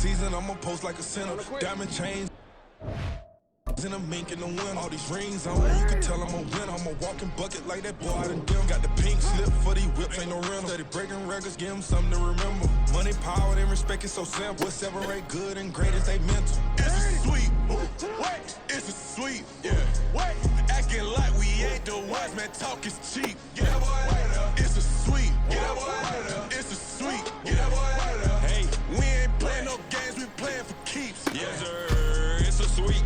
season, I'ma post like a sinner. Diamond chains in a mink in the wind. All these rings on, you can tell I'm a winner. I'm a walking bucket like that boy out in them. Got the pink slip for these whips, ain't no rental. Steady breaking records, give them something to remember. Money, power, and respect is so simple. What separate good and great is they mental. It's a sweet, wait, it's a sweet, yeah. Wait, acting like we ain't the ones, man, talk is cheap. Get that boy out of there. It's a sweet, get that boy out of there. It's a sweet, get that boy out of there. Hey, we ain't playing no games, we playing for keeps. Yes, sir, it's a sweet.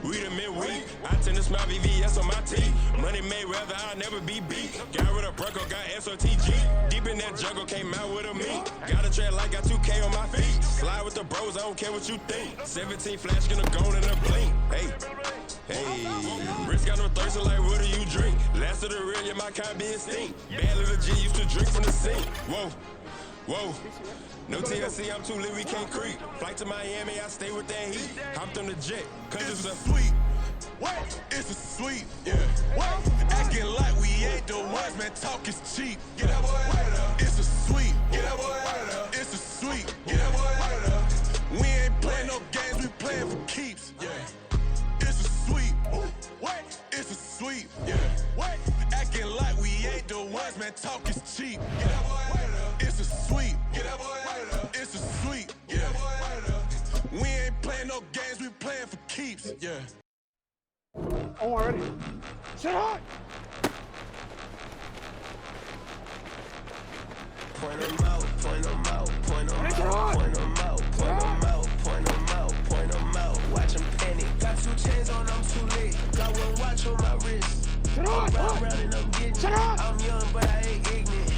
We the midweek, I tend to smile VVS on my teeth. Money made rather I'll never be beat. Got rid of Bronco, got SOTG. Deep in that jungle, came out with a meat. Got a tread like got 2K on my feet. Slide with the bros, I don't care what you think. 17 flash, gonna go in a blink. Hey, hey. Wrist got no thirst, like what do you drink? Last of the real, yeah, my kind be instinct. Bad little G used to drink from the sink. Whoa, whoa. No TLC, I'm too lit, we can't creep. Flight to Miami, I stay with that heat. Hopped on the jet, cause it's a sweet. What? It's a sweet, yeah. What? Acting like we ain't the ones, man, talk is cheap. Get that boy out of there. It's a sweet, get that boy out of there. It's a sweet, get that boy out of there. We ain't playing no games, we playing for keeps, yeah. It's a sweet, what? It's a sweet, yeah. What? Acting like we ain't the ones, man, talk is cheap. Get that boy out of there. It's a sweet, get that boy out of there. It's a sweet, get that boy out of there. We ain't playing no games, we playing for keeps, yeah. Oh, already. Sit high. Point them out, point them out, point them out, point them out, point them out, point them out, point them out. Watch them panic. Got 2 chains on, I'm too late. Got 1 watch on my wrist. Sit high. I'm round and I'm getting it. I'm young, but I ain't ignorant.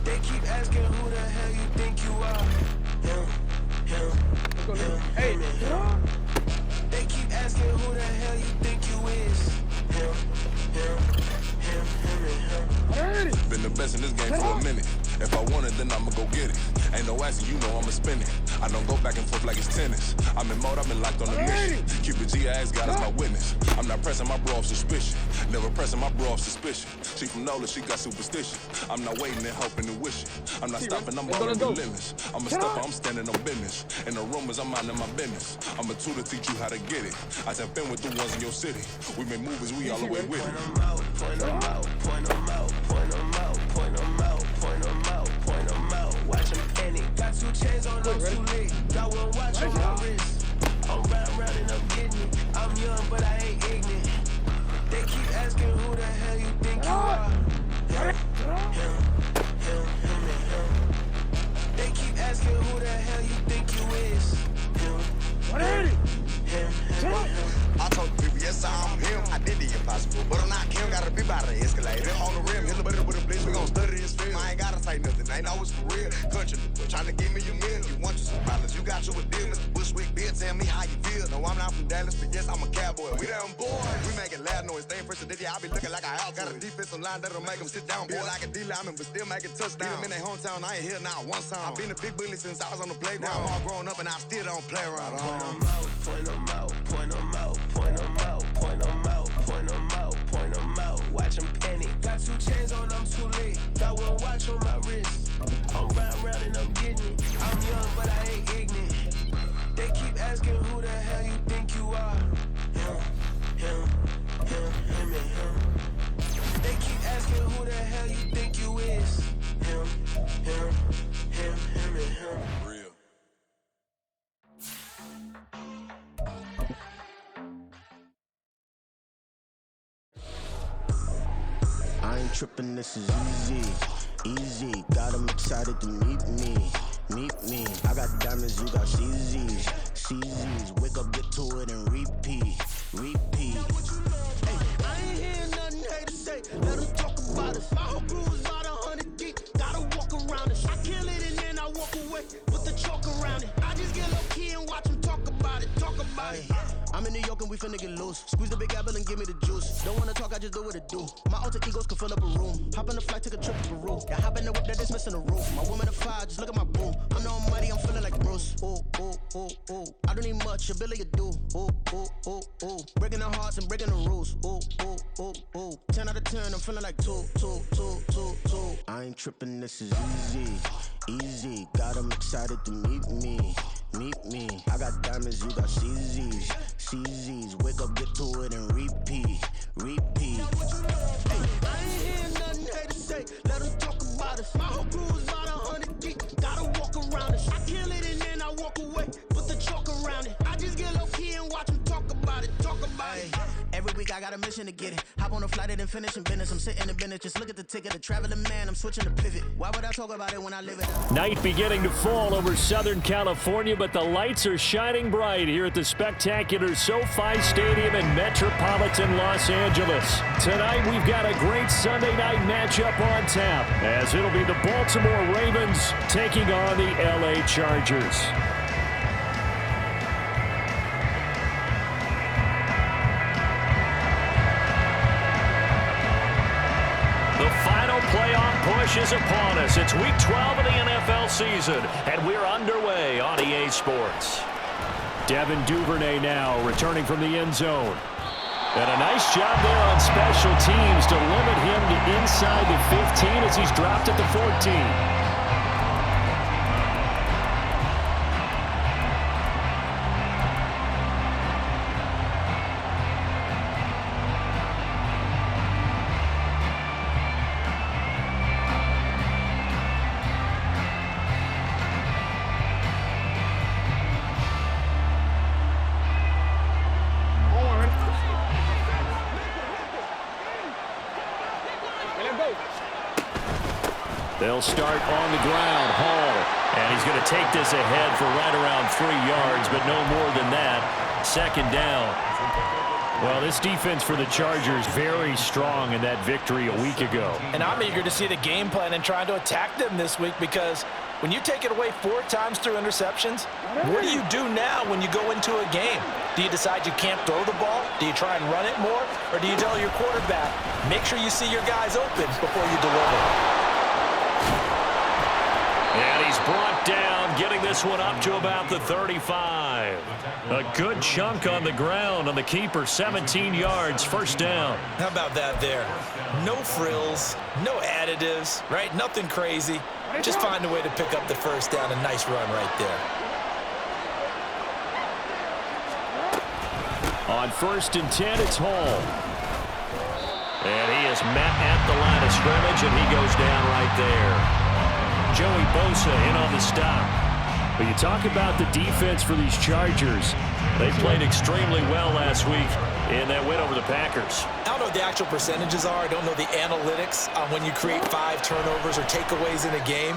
They keep asking who the hell you think you are. Him. Hey, sit high. They keep asking who the hell you think you is. Him. Been the best in this game for a minute. If I want it, then I'ma go get it. Ain't no asking, you know I'ma spend it. I don't go back and forth like it's tennis. I'm in mode, I've been locked on a mission. Cupid G, I ask God as my witness. I'm not pressing my bro off suspicion. Never pressing my bro off suspicion. She from Nola, she got superstition. I'm not waiting and hoping and wishing. I'm not stopping, I'm already relentless. I'm a stepper, I'm standing on business. In the rumors, I'm minding my business. I'm a tutor, teach you how to get it. I have been with the ones in your city. We made movies, we all the way with it. Point them out, point them out, point them out, point them out, point them out, point them out, point them out. Watch them panic. Got 2 chains on, I'm too late. Got 1 watch on my wrist. I'm round and I'm getting it. I'm young, but I ain't ignorant. They keep asking who the hell you think you are. Him. They keep asking who the hell you think you is. Him. I told the people, yes, I'm him. I did the impossible, but I'm not him. Gotta be by the escalator. On the rim, hit the button with a blitz. We gon' study this film. I ain't gotta say nothing. Ain't always for real. Country, trying to give me a meal. You want you some problems. You got you a deal. Mr. Bushwick, Bill, tell me how you feel. No, I'm not from Dallas, but yes, I'm a cowboy. We them boys. We making loud noise. Stay first today, I be looking like a house. Got a defensive line that'll make them sit down. Feel like a D-lineman, but still making touchdowns. Beat them in their hometown. I ain't here not one time. I've been a big bully since I was on the playground. I'm all grown up and I still don't play around. Point them out, point them out, point them out, point them out, point them out, point them out. Watch them panic. Got 2 chains on, I'm too late. Got 1 watch on my wrist. I'm round and I'm getting it. I'm young, but I ain't ignorant. They keep asking who the hell you think you are. Him. They keep asking who the hell you think you is. Him. Real. I ain't tripping, this is easy. Got 'em excited to meet me. I got diamonds, you got CZs. Wake up, get to it, and repeat. Hey, I ain't hearing nothing hate to say. Let us talk about it. My whole crew is about 100 deep. Gotta walk around it. I kill it and then I walk away with the chalk around it. I just get low key and watch them talk about it. I'm in New York and we finna get loose. Squeeze the big apple and give me the juice. Don't wanna talk, I just do what it do. My alter egos can fill up a room. Hop on the flight, take a trip to Peru. Yeah, hop in the whip that is missing the roof. My woman a 5, just look at my boom. I'm no money, I'm feeling like Bruce. Ooh. I don't need much, ability to do. Ooh. Breaking the hearts and breaking the rules. Ooh. 10 out of 10, I'm feeling like 2. I ain't tripping, this is easy. Got 'em excited. excited to meet me. Meet me. I got diamonds, you got CZs. CZs. Wake up, get to it, and repeat. Repeat. Hey, I ain't hearing nothing haters say. Let them talk about us. My whole crew is about 100 deep. Gotta walk around us. I kill it and then I walk away. Put the chalk around it. I just get low key and watch them talk about it. Talk about it. Every week I got a mission to get it. Hop on a flight and then finish in business. I'm sitting in business. Just look at the ticket. A traveling man. I'm switching to pivot. Why would I talk about it when I live it? Night beginning to fall over Southern California, but the lights are shining bright here at the spectacular SoFi Stadium in metropolitan Los Angeles. Tonight we've got a great Sunday night matchup on tap, as it'll be the Baltimore Ravens taking on the LA Chargers. The final playoff push is upon us. It's week 12 of the NFL season, and we're underway on EA Sports. Devin Duvernay now returning from the end zone. And a nice job there on special teams to limit him to inside the 15 as he's dropped at the 14. They'll start on the ground. Hall. And he's going to take this ahead for right around 3 yards, but no more than that. Second down. Well, this defense for the Chargers very strong in that victory a week ago. And I'm eager to see the game plan and trying to attack them this week, because when you take it away 4 times through interceptions, what do you do now when you go into a game? Do you decide you can't throw the ball? Do you try and run it more? Or do you tell your quarterback, make sure you see your guys open before you deliver? And he's brought down, getting this one up to about the 35. A good chunk on the ground on the keeper, 17 yards, first down. How about that there? No frills, no additives, right? Nothing crazy. Just find a way to pick up the first down. A nice run right there. On 1st and 10, it's Hall. And he is met at the line of scrimmage, and he goes down right there. Joey Bosa in on the stop. But you talk about the defense for these Chargers. They played extremely well last week in that win over the Packers. I don't know what the actual percentages are. I don't know the analytics on when you create 5 turnovers or takeaways in a game.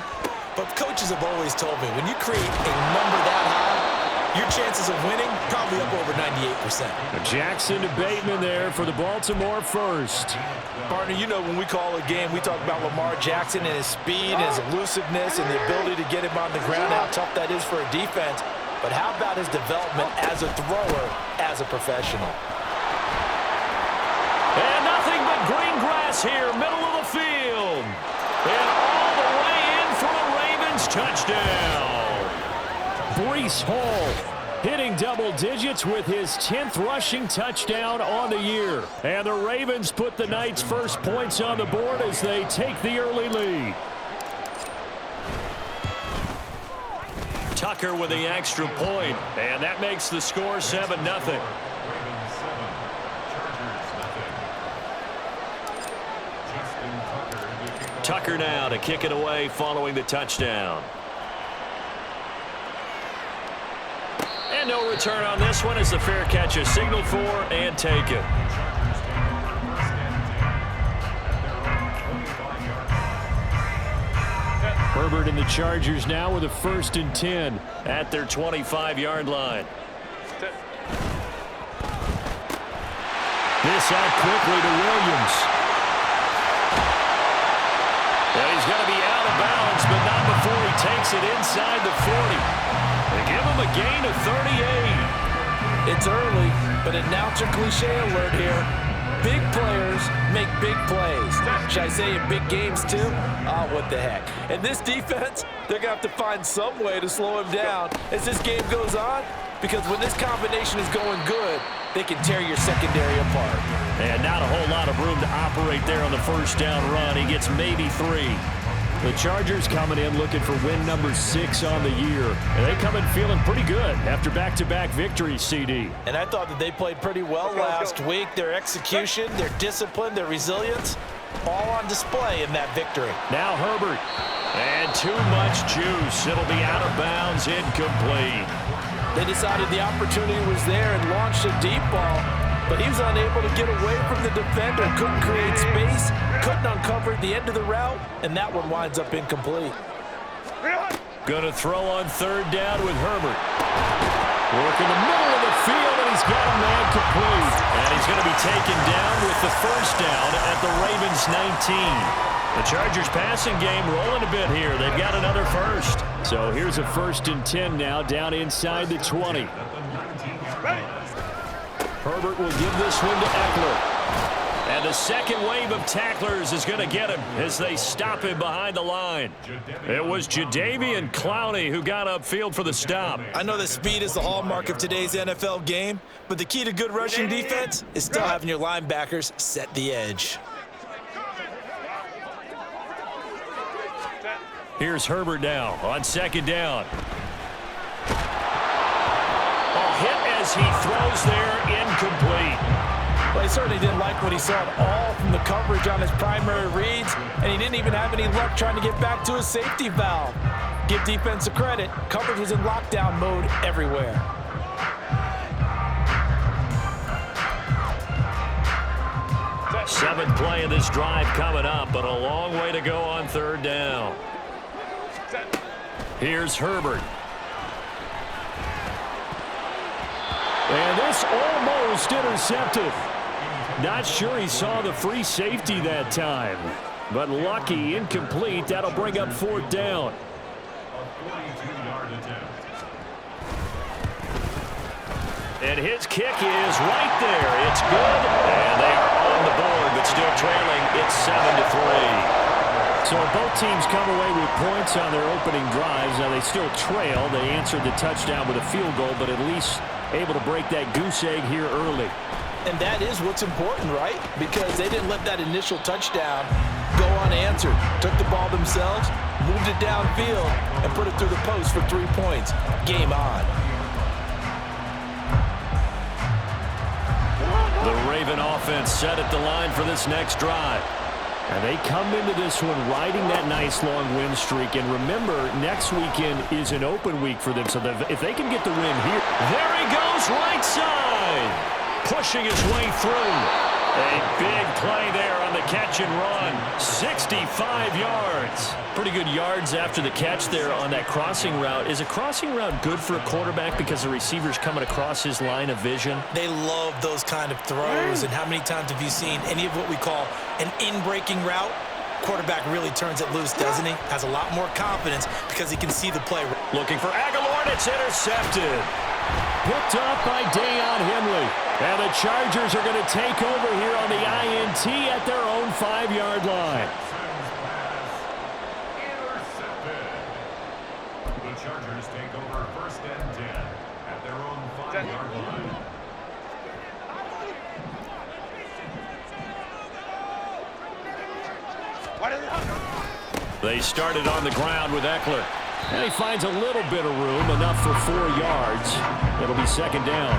But coaches have always told me, when you create a number that high, your chances of winning probably up over 98%. Jackson to Bateman there for the Baltimore first. Partner, you know when we call a game, we talk about Lamar Jackson and his speed and his elusiveness and the ability to get him on the ground, how tough that is for a defense. But how about his development as a thrower, as a professional? And nothing but green grass here, middle of the field. And all the way in for a Ravens touchdown. Breece Hall hitting double digits with his 10th rushing touchdown on the year. And the Ravens put the Knights' first points on the board as they take the early lead. Tucker with the extra point, and that makes the score 7-0. Tucker now to kick it away following the touchdown. And no return on this one as the fair catch is signaled for and taken. Herbert and the Chargers now with a 1st and 10 at their 25-yard line. This out quickly to Williams. And he's going to be out of bounds, but not before he takes it inside the 40. They give him a gain of 38. It's early, but announcer cliche alert here. Big players make big plays. Should I say in big games too? Oh, what the heck. And this defense, they're going to have to find some way to slow him down as this game goes on, because when this combination is going good, they can tear your secondary apart. And not a whole lot of room to operate there on the first down run. He gets maybe 3. The Chargers coming in looking for win number 6 on the year. And they come in feeling pretty good after back-to-back victories, CD. And I thought that they played pretty well last week. Their execution, their discipline, their resilience, all on display in that victory. Now Herbert. And too much juice. It'll be out of bounds, incomplete. They decided the opportunity was there and launched a deep ball, but he was unable to get away from the defender. Couldn't create space, couldn't uncover the end of the route, and that one winds up incomplete. Going to throw on third down with Herbert. Working the middle of the field, and he's got a man complete. And he's going to be taken down with the first down at the Ravens 19. The Chargers passing game rolling a bit here. They've got another first. So here's a 1st and 10 now down inside the 20. Herbert will give this one to Eckler. And the second wave of tacklers is going to get him as they stop him behind the line. It was Jadeveon Clowney who got upfield for the stop. I know that speed is the hallmark of today's NFL game, but the key to good rushing defense is still having your linebackers set the edge. Here's Herbert now on second down. A hit as he throws there, incomplete. Well, he certainly didn't like what he saw at all from the coverage on his primary reads, and he didn't even have any luck trying to get back to his safety valve. Give defense a credit. Coverage was in lockdown mode everywhere. Seventh play of this drive coming up, but a long way to go on third down. Here's Herbert. And this almost intercepted. Not sure he saw the free safety that time. But lucky, incomplete. That'll bring up fourth down. And his kick is right there. It's good. And they are on the board, but still trailing. It's 7-3. So both teams come away with points on their opening drives. Now they still trail. They answered the touchdown with a field goal, but at least able to break that goose egg here early. And that is what's important, right? Because they didn't let that initial touchdown go unanswered. Took the ball themselves, moved it downfield, and put it through the post for 3 points. Game on. The Raven offense set at the line for this next drive. And they come into this one riding that nice long win streak. And remember, next weekend is an open week for them. So if they can get the win here. There he goes, right side. Pushing his way through. A big play there on the catch and run. 65 yards. Pretty good yards after the catch there on that crossing route. Is a crossing route good for a quarterback because the receiver's coming across his line of vision? They love those kind of throws. And how many times have you seen any of what we call an in-breaking route? Quarterback really turns it loose, doesn't he? Has a lot more confidence because he can see the play. Looking for Aguilar, and it's intercepted. Picked off by Deion Henley. And the Chargers are going to take over here on the INT at their own 5-yard line. The Chargers take over 1st and 10 at their own 5-yard line. They started on the ground with Eckler. And he finds a little bit of room, enough for 4 yards. It'll be second down.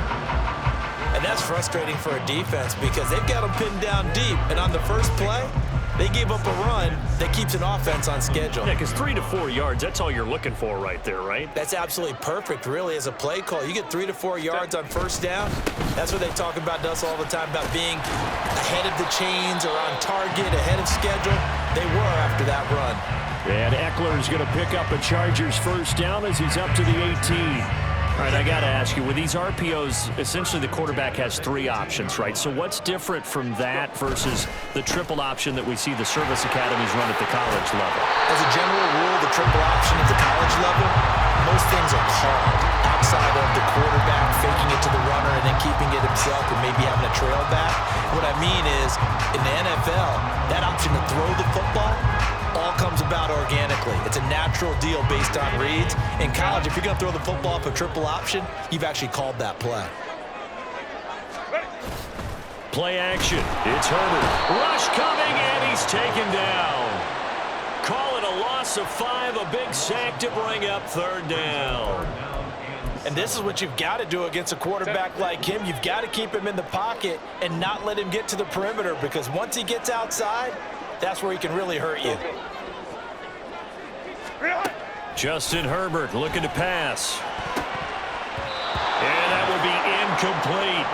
And that's frustrating for a defense because they've got them pinned down deep. And on the first play, they gave up a run that keeps an offense on schedule. Yeah, because 3 to 4 yards, that's all you're looking for right there, right? That's absolutely perfect, really, as a play call. You get 3 to 4 yards on first down. That's what they talk about us all the time, about being ahead of the chains or on target, ahead of schedule. They were after that run. And Eckler's going to pick up a Chargers first down as he's up to the 18. All right, I got to ask you, with these RPOs, essentially the quarterback has 3 options, right? So what's different from that versus the triple option that we see the service academies run at the college level? As a general rule, the triple option at the college level, most things are called outside of the quarterback faking it to the runner and then keeping it himself and maybe having a trail back. What I mean is, in the NFL, that option to throw the football all comes about organically. It's a natural deal based on reads. In college, if you're going to throw the football up a triple option, you've actually called that play. Play action. It's Herbert. Rush coming, and he's taken down. call it a loss of 5, a big sack to bring up 3rd down. And this is what you've got to do against a quarterback like him. You've got to keep him in the pocket and not let him get to the perimeter, because once he gets outside, that's where he can really hurt you. Justin Herbert looking to pass. And that would be incomplete.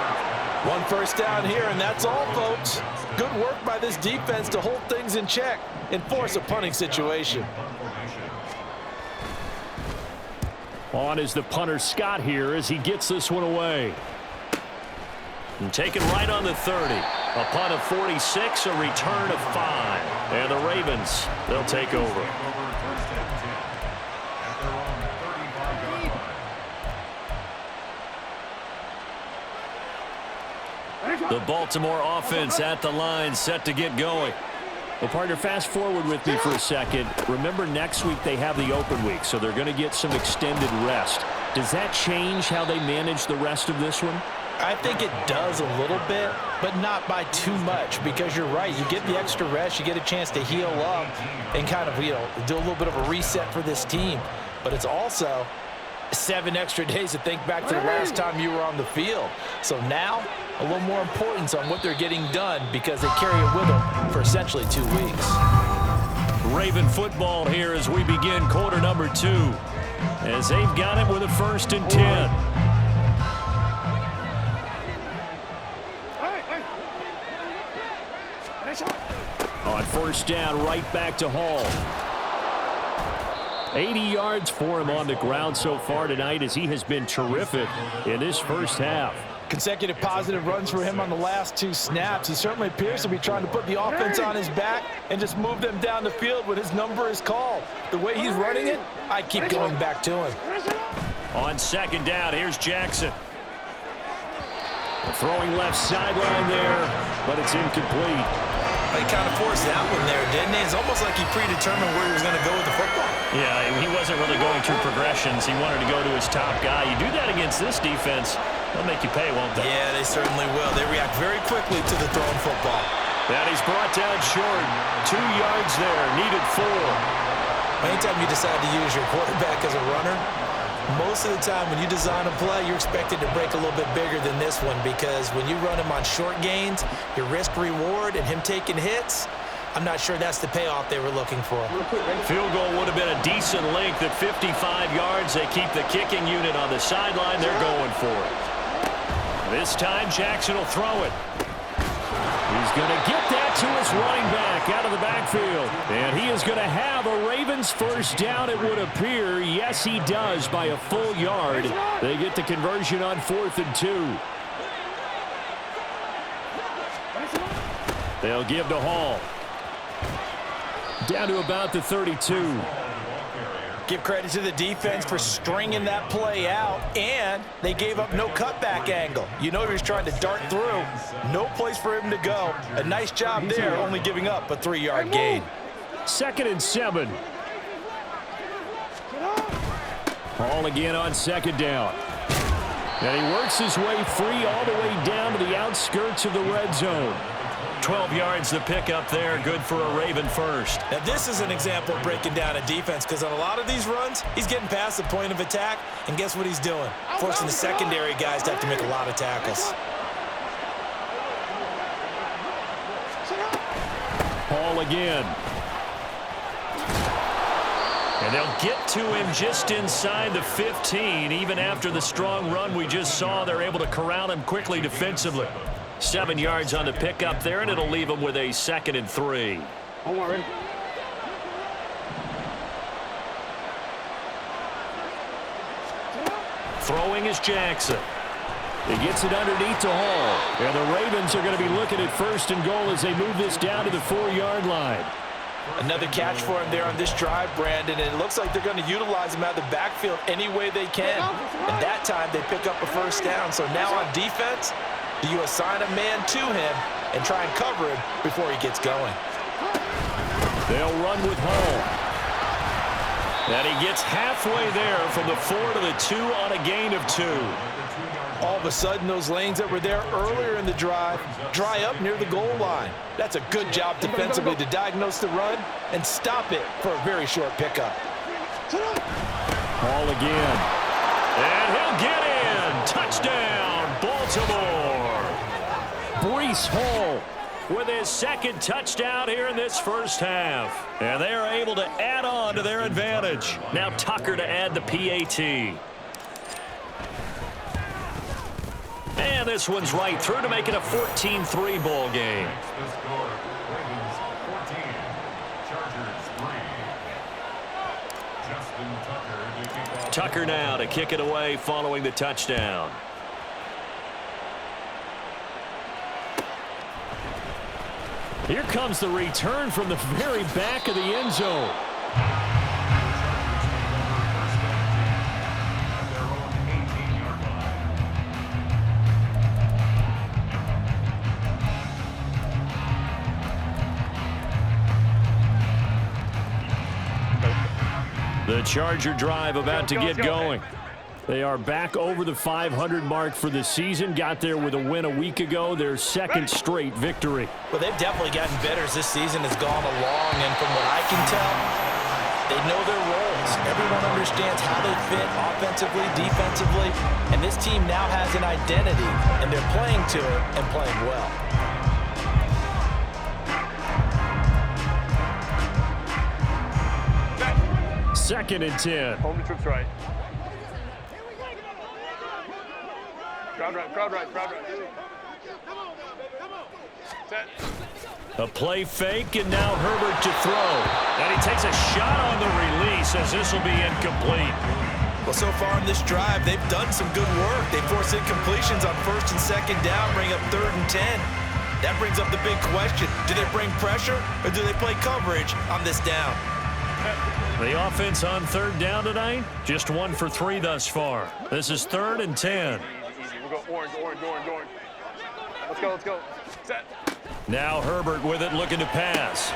1 first down here, and that's all, folks. Good work by this defense to hold things in check and force a punting situation. On is the punter Scott here as he gets this one away. And taken right on the 30. A punt of 46, a return of 5. And the Ravens, they'll take over. The Baltimore offense at the line, set to get going. Well, partner, fast forward with me for a second. Remember, next week they have the open week, so they're going to get some extended rest. Does that change how they manage the rest of this one? I think it does a little bit, but not by too much, because you're right. You get the extra rest, you get a chance to heal up and kind of, do a little bit of a reset for this team. But it's also 7 extra days to think back to the last time you were on the field. So now, a little more importance on what they're getting done, because they carry it with them for essentially 2 weeks. Raven football here as we begin quarter number 2. As they've got it with a 1st and 10. On 1st down, right back to Hall. 80 yards for him on the ground so far tonight, as he has been terrific in this first half. Consecutive positive runs for him on the last 2 snaps. He certainly appears to be trying to put the offense on his back and just move them down the field when his number is called. The way he's running it, I keep going back to him. On 2nd down, here's Jackson. Throwing left sideline there, but it's incomplete. He kind of forced that one there, didn't he? It's almost like he predetermined where he was going to go with the football. Yeah, he wasn't really going through progressions. He wanted to go to his top guy. You do that against this defense, they'll make you pay, won't they? Yeah, they certainly will. They react very quickly to the thrown football. That he's brought down short. 2 yards there, needed 4. Anytime you decide to use your quarterback as a runner, most of the time when you design a play, you're expected to break a little bit bigger than this one, because when you run him on short gains, your risk-reward and him taking hits, I'm not sure that's the payoff they were looking for. Field goal would have been a decent length at 55 yards. They keep the kicking unit on the sideline. They're going for it. This time, Jackson will throw it. He's going to get that to his running back out of the backfield. And he is going to have a Ravens 1st down, it would appear. Yes, he does, by a full yard. They get the conversion on 4th and 2. They'll give to Hall. Down to about the 32. Give credit to the defense for stringing that play out, and they gave up no cutback angle. You know he was trying to dart through. No place for him to go. A nice job there, only giving up a 3-yard gain. 2nd and 7. Hall again on 2nd down. And he works his way free all the way down to the outskirts of the red zone. 12 yards to pick up there, good for a Raven 1st. Now this is an example of breaking down a defense, because on a lot of these runs, he's getting past the point of attack, and guess what he's doing? Forcing the secondary guys to have to make a lot of tackles. Hall again. And they'll get to him just inside the 15. Even after the strong run we just saw, they're able to corral him quickly defensively. 7 yards on the pickup there, and it'll leave him with a 2nd and 3. Throwing is Jackson. He gets it underneath to Hall. And the Ravens are going to be looking at 1st and goal as they move this down to the 4-yard line. Another catch for him there on this drive, Brandon, and it looks like they're going to utilize him out of the backfield any way they can. And that time they pick up a 1st down. So now on defense, do you assign a man to him and try and cover him before he gets going? They'll run with Hall. And he gets halfway there from the 4 to the 2 on a gain of 2. All of a sudden, those lanes that were there earlier in the drive dry up near the goal line. That's a good job defensively to diagnose the run and stop it for a very short pickup. Ball again. And he'll get in. Touchdown, Baltimore. Breece Hall with his second touchdown here in this first half. And they are able to add on to their advantage. Now Tucker to add the PAT. And this one's right through to make it a 14-3 ball game. The score, Ravens 14, Chargers 3. Justin Tucker to kick off. Tucker now to kick it away following the touchdown. Here comes the return from the very back of the end zone. The Charger drive about to get going. They are back over the 500 mark for the season. Got there with a win a week ago, their second straight victory. Well, they've definitely gotten better as this season has gone along, and from what I can tell, they know their roles. Everyone understands how they fit offensively, defensively, and this team now has an identity, and they're playing to it and playing well. Second and 10. Home trips right. Crowd right. Set. A play fake, and now Herbert to throw. And he takes a shot on the release as this will be incomplete. Well, so far in this drive, they've done some good work. They force incompletions on first and second down, bring up 3rd and 10. That brings up the big question. Do they bring pressure, or do they play coverage on this down? The offense on 3rd down tonight, just 1 for 3 thus far. This is 3rd and 10. Easy. We'll go orange. Let's go. Set. Now Herbert with it, looking to pass.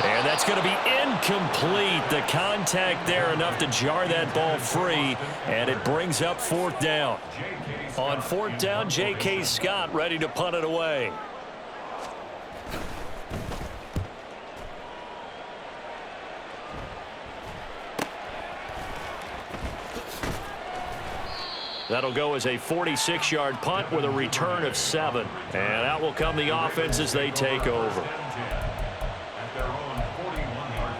And that's going to be incomplete. The contact there enough to jar that ball free, and it brings up 4th down. On 4th down, J.K. Scott ready to punt it away. That'll go as a 46-yard punt with a return of 7. And out will come the offense as they take over. At their own 41-yard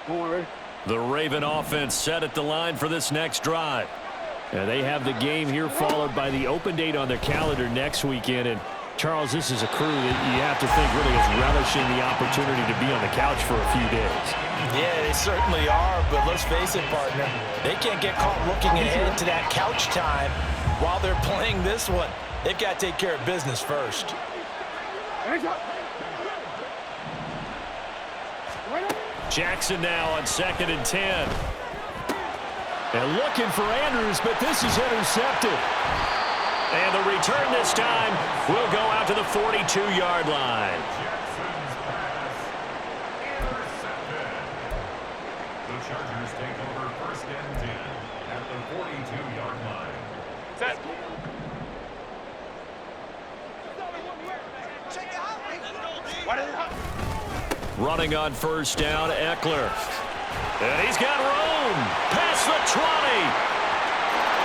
line. Ready? The Raven offense set at the line for this next drive. And they have the game here followed by the open date on their calendar next weekend. And Charles, this is a crew that you have to think really is relishing the opportunity to be on the couch for a few days. Yeah, they certainly are, but let's face it, partner. They can't get caught looking ahead to that couch time while they're playing this one. They've got to take care of business first. Jackson now on 2nd and 10. And looking for Andrews, but this is intercepted. And the return this time will go out to the 42-yard line. Jackson's pass intercepted. The Chargers take over 1st and 10 at the 42-yard line. Set. Running on 1st down, Eckler. And he's got room. Past the 20.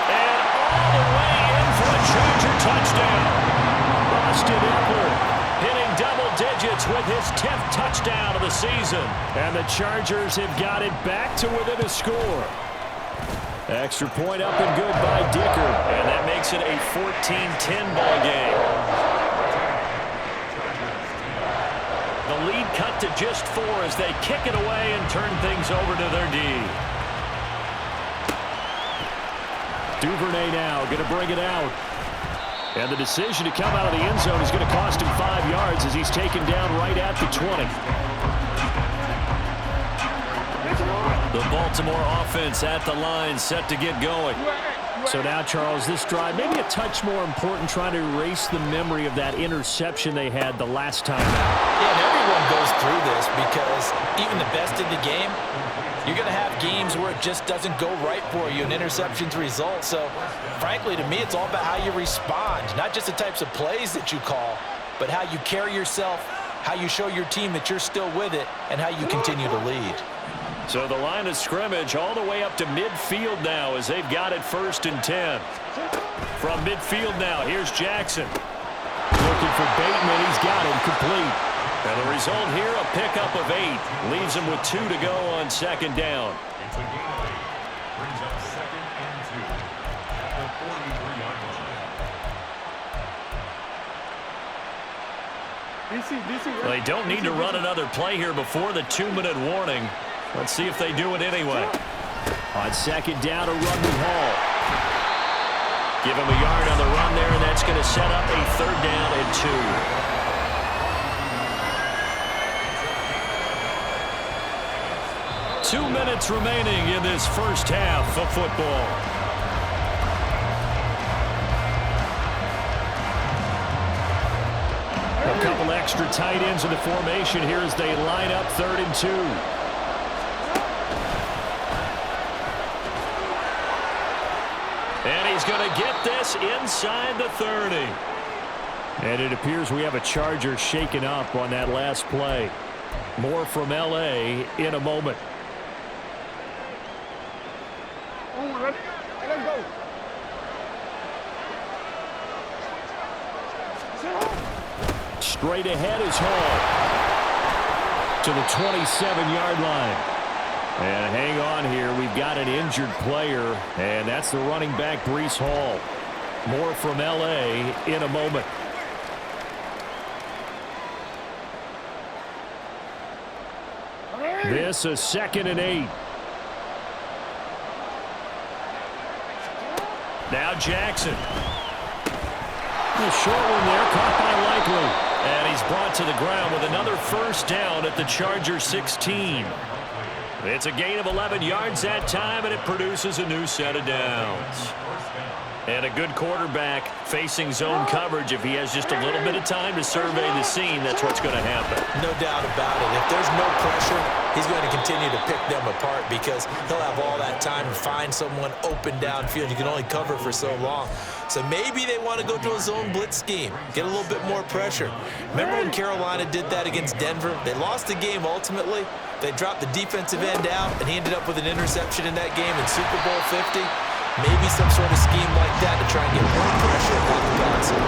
And all the way in for a Charger touchdown. Austin Eckler hitting double digits with his 10th touchdown of the season. And the Chargers have got it back to within a score. Extra point up and good by Dicker. And that makes it a 14-10 ball game. The lead cut to just 4 as they kick it away and turn things over to their D. Duvernay now going to bring it out. And the decision to come out of the end zone is going to cost him 5 yards as he's taken down right at the 20. The Baltimore offense at the line set to get going. So now, Charles, this drive maybe a touch more important, trying to erase the memory of that interception they had the last time out. Yeah, and everyone goes through this because even the best in the game, you're going to have games where it just doesn't go right for you, and interceptions result. So, frankly, to me, it's all about how you respond, not just the types of plays that you call, but how you carry yourself, how you show your team that you're still with it, and how you continue to lead. So the line of scrimmage all the way up to midfield now as they've got it 1st and 10. From midfield now, here's Jackson. Looking for Bateman. He's got him complete. And the result here, a pickup of 8. Leaves him with 2 to go on 2nd down. It's a gain of 8. Brings up 2nd and 2 at the 43-yard line. They don't need to run another play here before the 2-minute warning. Let's see if they do it anyway. On 2nd down, a run with Hall. Give him a yard on the run there, and that's going to set up a 3rd down and 2. 2 minutes remaining in this first half of football. A couple extra tight ends in the formation here as they line up 3rd and 2. And he's going to get this inside the 30. And it appears we have a Charger shaken up on that last play. More from L.A. in a moment. Straight ahead is Hall to the 27-yard line. And hang on here. We've got an injured player, and that's the running back, Breece Hall. More from L.A. in a moment. This is 2nd and 8. Now Jackson. A short one there, caught by Likely. And he's brought to the ground with another 1st down at the Charger 16. It's a gain of 11 yards that time, and it produces a new set of downs. And a good quarterback facing zone coverage. If he has just a little bit of time to survey the scene, that's what's going to happen. No doubt about it. If there's no pressure, he's going to continue to pick them apart because he'll have all that time to find someone open downfield. You can only cover for so long. So maybe they want to go to a zone blitz scheme, get a little bit more pressure. Remember when Carolina did that against Denver? They lost the game ultimately. They dropped the defensive end out, and he ended up with an interception in that game in Super Bowl 50. Maybe some sort of scheme like that to try and get more pressure on the passing.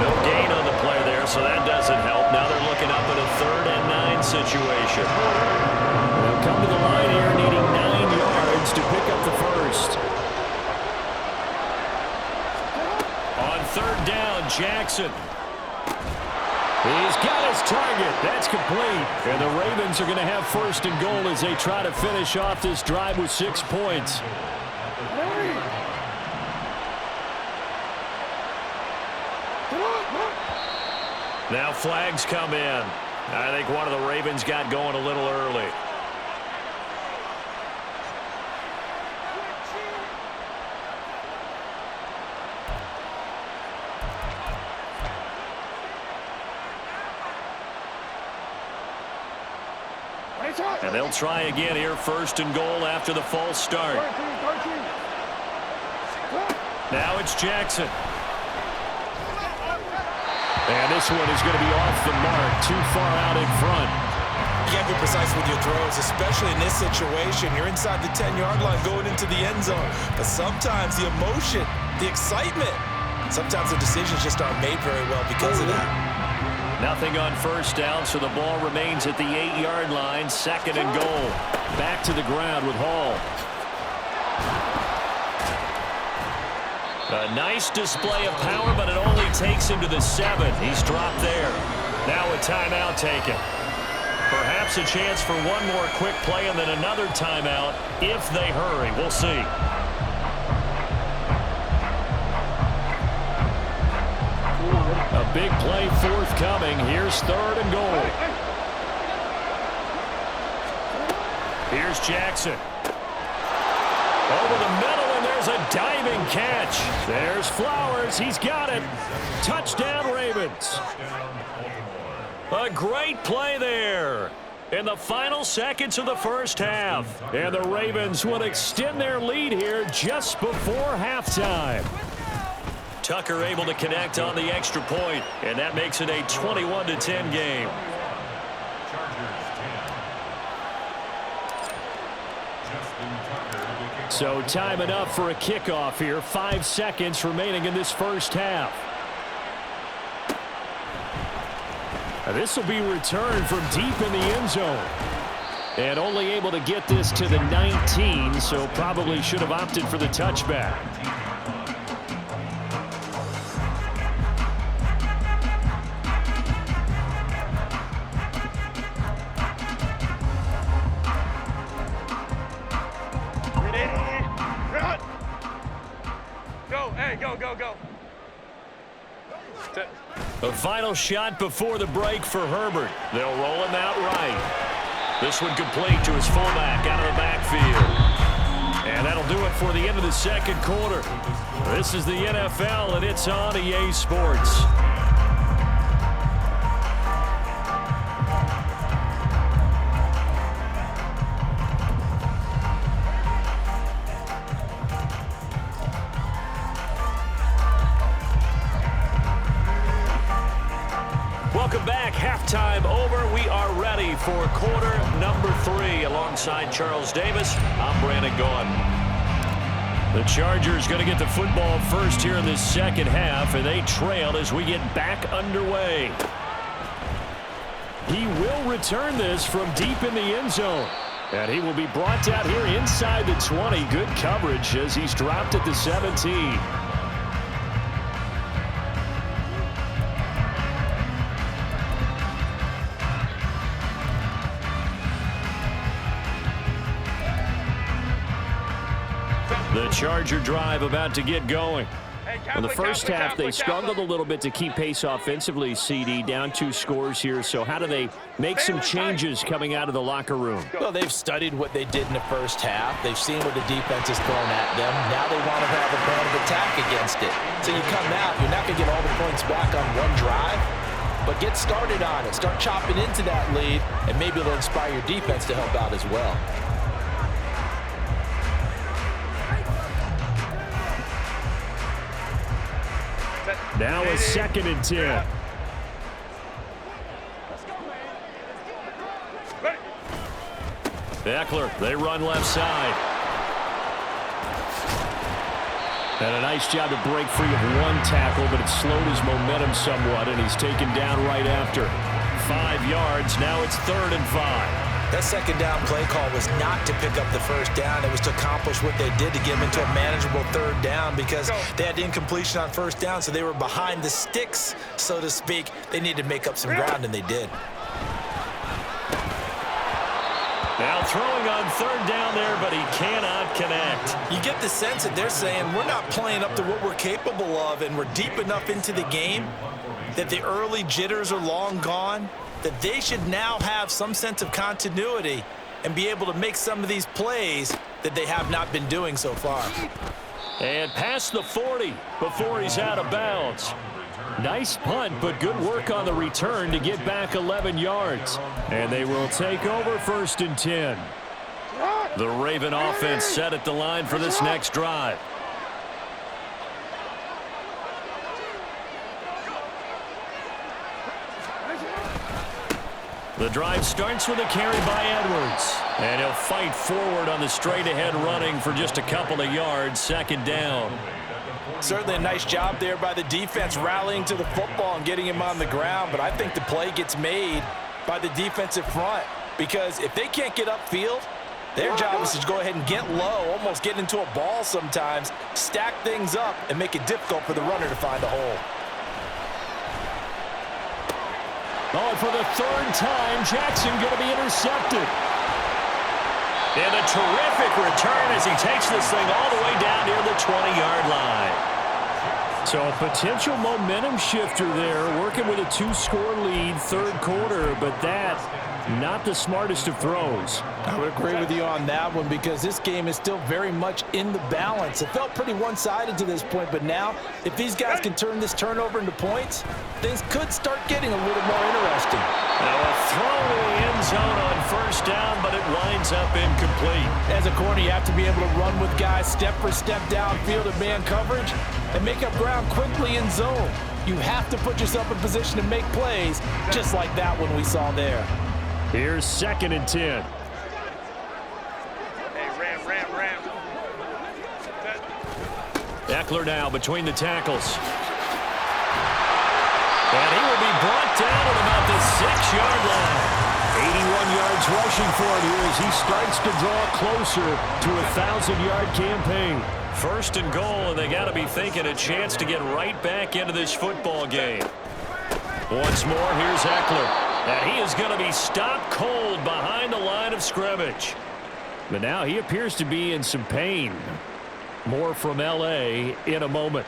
No gain on the play there, so that doesn't help. Now they're looking up at a 3rd and 9 situation. They'll come to the line here needing 9 yards to pick up the 1st. On 3rd down, Jackson. He's got his target. That's complete. And the Ravens are going to have 1st and goal as they try to finish off this drive with 6 points. Now flags come in. I think one of the Ravens got going a little early. And they'll try again here, 1st and goal after the false start. Now it's Jackson. And this one is going to be off the mark, too far out in front. You got to be precise with your throws, especially in this situation. You're inside the 10-yard line going into the end zone. But sometimes the emotion, the excitement, sometimes the decisions just aren't made very well because of that. Nothing on 1st down, so the ball remains at the 8-yard line, 2nd and goal. Back to the ground with Hall. A nice display of power, but it only takes him to the 7. He's dropped there. Now a timeout taken. Perhaps a chance for one more quick play and then another timeout if they hurry. We'll see. A big play forthcoming. Here's 3rd and goal. Here's Jackson. Over the middle and there's a diving catch. There's Flowers. He's got it. Touchdown, Ravens. A great play there in the final seconds of the first half. And the Ravens will extend their lead here just before halftime. Tucker able to connect on the extra point, and that makes it a 21-10 game. So time enough for a kickoff here. 5 seconds remaining in this first half. This will be returned from deep in the end zone. And only able to get this to the 19, so probably should have opted for the touchback. Go. A final shot before the break for Herbert. They'll roll him out right. This one complete to his fullback out of the backfield. And that'll do it for the end of the second quarter. This is the NFL, and it's on EA Sports. Welcome back. Halftime over. We are ready for quarter number 3. Alongside Charles Davis, I'm Brandon Gaughan. The Chargers going to get the football first here in this second half, and they trail as we get back underway. He will return this from deep in the end zone. And he will be brought out here inside the 20. Good coverage as he's dropped at the 17. The Charger drive about to get going. In the first half, they struggled a little bit to keep pace offensively, CD, down 2 scores here. So how do they make some changes coming out of the locker room? Well, they've studied what they did in the first half. They've seen what the defense has thrown at them. Now they want to have a plan of attack against it. So you come out, you're not going to get all the points back on one drive, but get started on it. Start chopping into that lead, and maybe it'll inspire your defense to help out as well. Now a 2nd and 10. Eckler, they run left side. And a nice job to break free of one tackle, but it slowed his momentum somewhat, and he's taken down right after. 5 yards, now it's 3rd and 5. That second down play call was not to pick up the first down. It was to accomplish what they did to get them into a manageable 3rd down because they had incompletion on first down, so they were behind the sticks, so to speak. They needed to make up some ground, and they did. Now throwing on 3rd down there, but he cannot connect. You get the sense that they're saying we're not playing up to what we're capable of, and we're deep enough into the game that the early jitters are long gone, that they should now have some sense of continuity and be able to make some of these plays that they have not been doing so far. And past the 40 before he's out of bounds. Nice punt, but good work on the return to get back 11 yards. And they will take over 1st and 10. The Raven offense set at the line for this next drive. The drive starts with a carry by Edwards. And he'll fight forward on the straight-ahead running for just a couple of yards. 2nd down. Certainly a nice job there by the defense rallying to the football and getting him on the ground. But I think the play gets made by the defensive front because if they can't get upfield, their job is to go ahead and get low, almost get into a ball sometimes, stack things up, and make it difficult for the runner to find a hole. Oh, for the 3rd time, Jackson going to be intercepted. And a terrific return as he takes this thing all the way down near the 20-yard line. So a potential momentum shifter there, working with a 2-score lead, third quarter, but that, not the smartest of throws. I would agree with you on that one because this game is still very much in the balance. It felt pretty one-sided to this point, but now if these guys can turn this turnover into points, things could start getting a little more interesting. Now a throw to the end zone on first down, but it winds up incomplete. As a corner, you have to be able to run with guys step for step downfield in man coverage and make up ground quickly in zone. You have to put yourself in position to make plays, just like that one we saw there. Here's 2nd and 10. Hey, ram. Eckler now between the tackles. And he will be brought down at about the 6-yard line. 81 yards rushing for him here as he starts to draw closer to a 1,000-yard campaign. 1st and goal, and they got to be thinking a chance to get right back into this football game. Once more, here's Eckler. And he is going to be stopped cold behind the line of scrimmage. But now he appears to be in some pain. More from L.A. in a moment.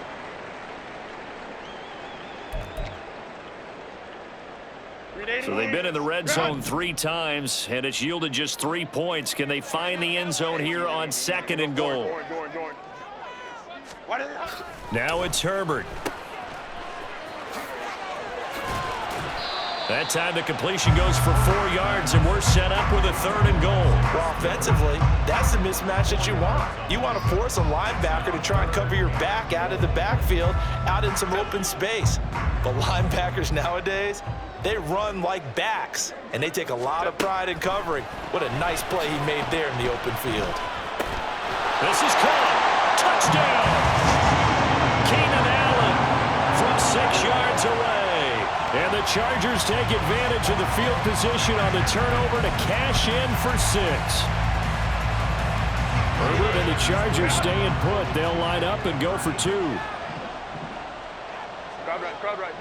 So they've been in the red zone 3 times, and it's yielded just 3 points. Can they find the end zone here on 2nd and goal? Now it's Herbert. That time the completion goes for 4 yards, and we're set up with a 3rd and goal. Well, offensively, that's the mismatch that you want. You want to force a linebacker to try and cover your back out of the backfield, out in some open space. But linebackers nowadays, they run like backs, and they take a lot of pride in covering. What a nice play he made there in the open field. This is caught. Touchdown! Keenan Allen from 6 yards away. And the Chargers take advantage of the field position on the turnover to cash in for 6. Herbert and the Chargers staying put. They'll line up and go for 2. Crowd right.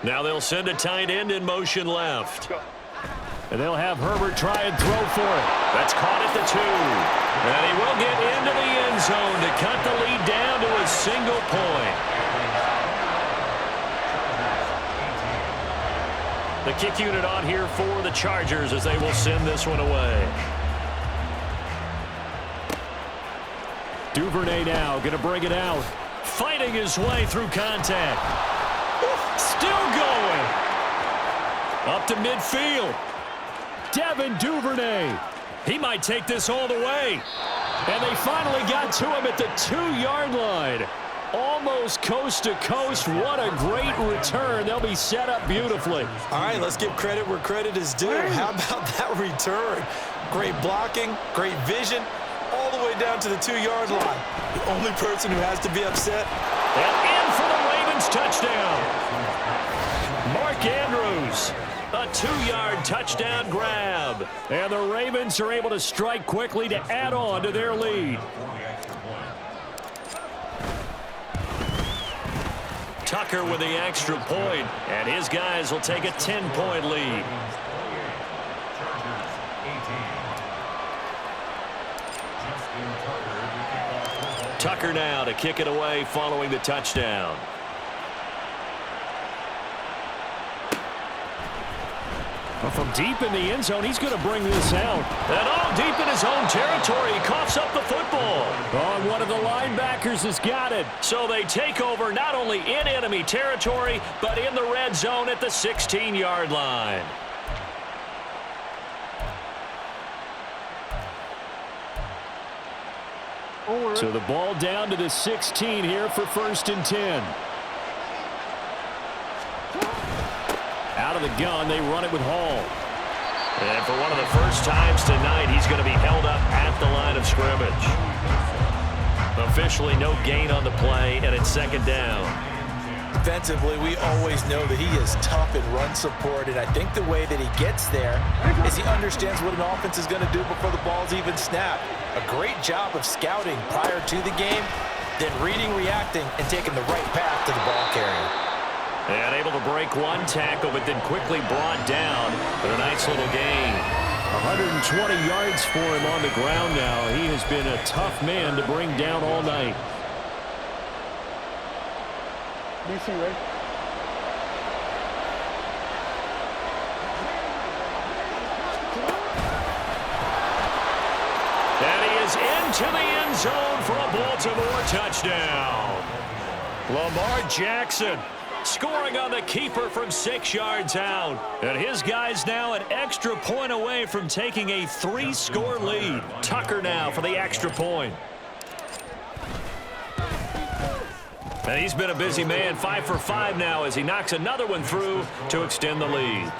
Now they'll send a tight end in motion left. And they'll have Herbert try and throw for it. That's caught at the 2. And he will get into the end zone to cut the lead down to a single point. The kick unit on here for the Chargers as they will send this one away. Duvernay now going to bring it out. Fighting his way through contact. Still going. Up to midfield. Devin Duvernay. He might take this all the way. And they finally got to him at the 2-yard line. Almost coast to coast. What a great return. They'll be set up beautifully. All right, let's give credit where credit is due. How about that return? Great blocking, great vision, all the way down to the 2-yard line. The only person who has to be upset. And in for the Ravens touchdown. Mark Andrews. A 2-yard touchdown grab. And the Ravens are able to strike quickly to add on to their lead. Tucker with the extra point, and his guys will take a 10-point lead. Tucker now to kick it away following the touchdown. From deep in the end zone, he's going to bring this out. And all deep in his own territory, he coughs up the football. Oh, one of the linebackers has got it. So they take over not only in enemy territory, but in the red zone at the 16-yard line. So the ball down to the 16 here for 1st and 10. Out of the gun, they run it with Hall. And for one of the first times tonight, he's going to be held up at the line of scrimmage. Officially no gain on the play, and it's 2nd down. Defensively, we always know that he is tough in run support, and I think the way that he gets there is he understands what an offense is going to do before the ball's even snapped. A great job of scouting prior to the game, then reading, reacting, and taking the right path to the ball carrier. And able to break one tackle, but then quickly brought down for a nice little gain. 120 yards for him on the ground now. He has been a tough man to bring down all night. DC, right? And he is into the end zone for a Baltimore touchdown. Lamar Jackson scoring on the keeper from 6 yards out. And his guys now an extra point away from taking a 3-score lead. Tucker now for the extra point. And he's been a busy man, 5 for 5 now as he knocks another one through to extend the lead.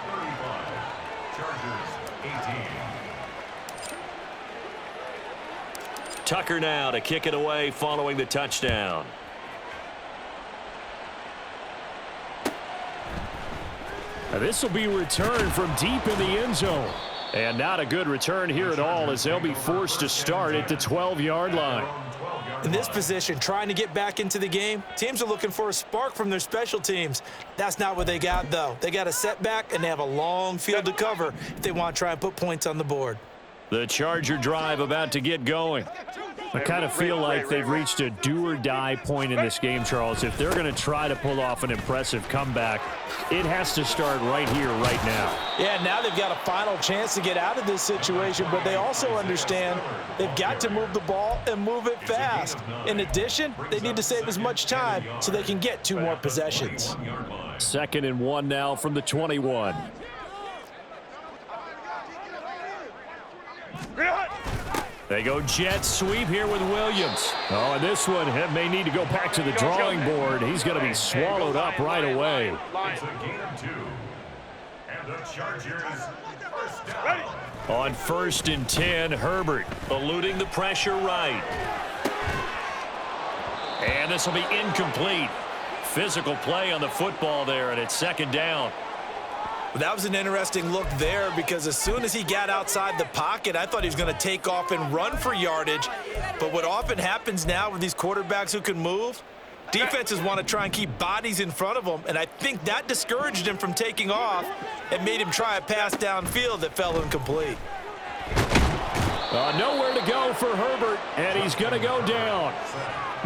Tucker now to kick it away following the touchdown. This will be returned from deep in the end zone. And not a good return here at all as they'll be forced to start at the 12-yard line. In this position, trying to get back into the game, teams are looking for a spark from their special teams. That's not what they got, though. They got a setback, and they have a long field to cover if they want to try and put points on the board. The Charger drive about to get going. I kind of feel like they've reached a do-or-die point in this game, Charles. If they're going to try to pull off an impressive comeback, it has to start right here, right now. Yeah, now they've got a final chance to get out of this situation, but they also understand they've got to move the ball and move it fast. In addition, they need to save as much time so they can get 2 more possessions. 2nd and 1 now from the 21. They go jet sweep here with Williams. Oh, and this one may need to go back to the drawing board. He's going to be swallowed up right away. It's a gain of 2. And the Chargers first down. On 1st and 10, Herbert eluding the pressure right. And this will be incomplete. Physical play on the football there, and it's 2nd down. That was an interesting look there because as soon as he got outside the pocket, I thought he was going to take off and run for yardage. But what often happens now with these quarterbacks who can move, defenses want to try and keep bodies in front of them, and I think that discouraged him from taking off and made him try a pass downfield that fell incomplete. Nowhere to go for Herbert, and he's going to go down.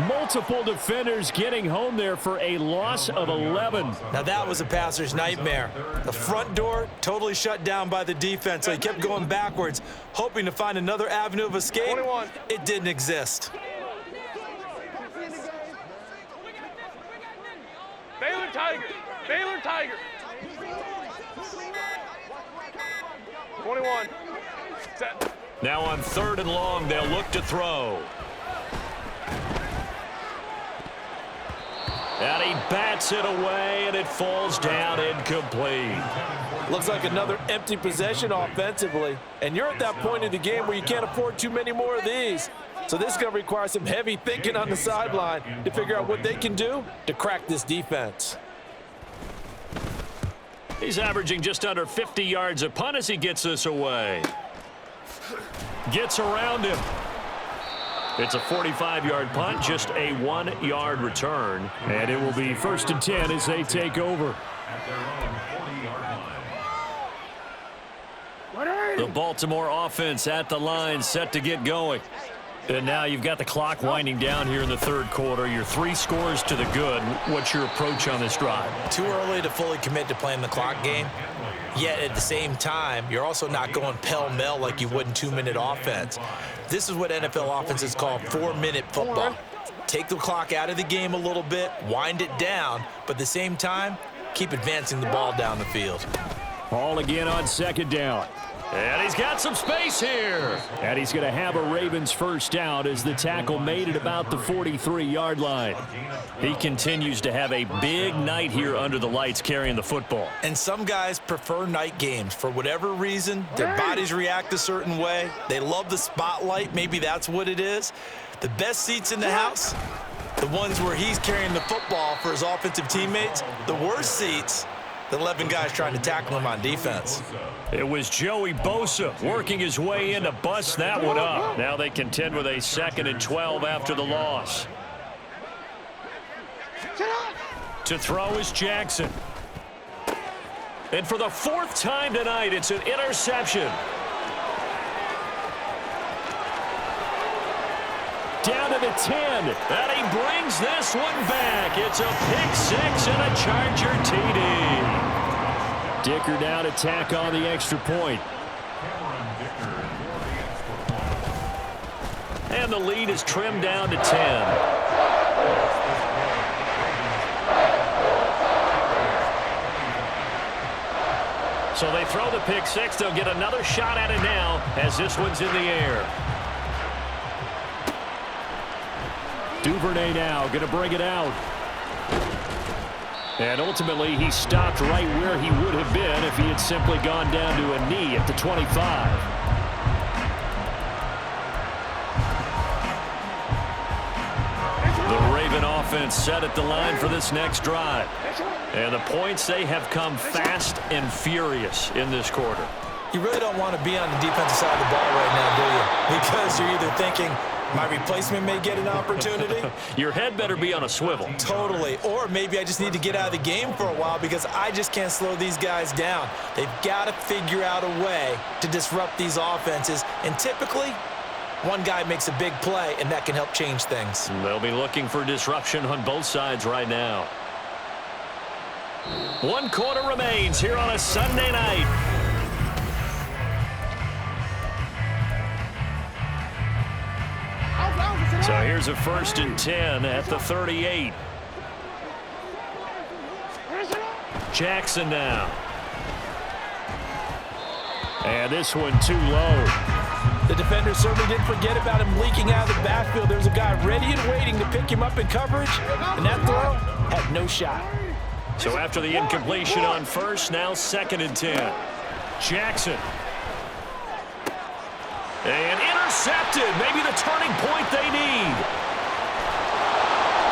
Multiple defenders getting home there for a loss of 11. Now that was a passer's nightmare. The front door totally shut down by the defense, so he kept going backwards, hoping to find another avenue of escape. 21. It didn't exist. Baylor Tiger. Baylor Tiger. 21. Set. Now on 3rd and long, they'll look to throw. And he bats it away, and it falls down incomplete. Looks like another empty possession offensively. And you're at that point in the game where you can't afford too many more of these. So this is going to require some heavy thinking on the sideline to figure out what they can do to crack this defense. He's averaging just under 50 yards a punt as he gets this away. Gets around him. It's a 45-yard punt, just a 1-yard return. And it will be 1st and 10 as they take over. At their own 40-yard line. The Baltimore offense at the line, set to get going. And now you've got the clock winding down here in the 3rd quarter. You're 3 scores to the good. What's your approach on this drive? Too early to fully commit to playing the clock game. Yet at the same time, you're also not going pell-mell like you would in 2-minute offense. This is what NFL offenses call 4-minute football. Take the clock out of the game a little bit, wind it down, but at the same time, keep advancing the ball down the field. Ball again on 2nd down. And he's got some space here. And he's going to have a Ravens first down as the tackle made at about the 43-yard line. He continues to have a big night here under the lights carrying the football. And some guys prefer night games. For whatever reason, their bodies react a certain way. They love the spotlight. Maybe that's what it is. The best seats in the house, the ones where he's carrying the football for his offensive teammates. The worst seats, the 11 guys trying to tackle him on defense. It was Joey Bosa working his way in to bust that one up. Now they contend with a 2nd and 12 after the loss. To throw is Jackson. And for the 4th time tonight, it's an interception. to 10. And he brings this one back. It's a pick six and a Charger TD. Dicker now to tack on the extra point. And the lead is trimmed down to 10. So they throw the pick six. They'll get another shot at it now as this one's in the air. Duvernay now going to bring it out. And ultimately he stopped right where he would have been if he had simply gone down to a knee at the 25. The Raven offense set at the line for this next drive. And the points, they have come fast and furious in this quarter. You really don't want to be on the defensive side of the ball right now, do you? Because you're either thinking, my replacement may get an opportunity. Your head better be on a swivel. Totally. Or maybe I just need to get out of the game for a while because I just can't slow these guys down. They've got to figure out a way to disrupt these offenses. And typically, one guy makes a big play, and that can help change things. They'll be looking for disruption on both sides right now. 1 quarter remains here on a Sunday night. So here's a 1st and 10 at the 38. Jackson now. And this one too low. The defender certainly didn't forget about him leaking out of the backfield. There's a guy ready and waiting to pick him up in coverage, and that throw had no shot. So after the incompletion on first, now 2nd and 10. Jackson. And intercepted. Maybe the turning point they need.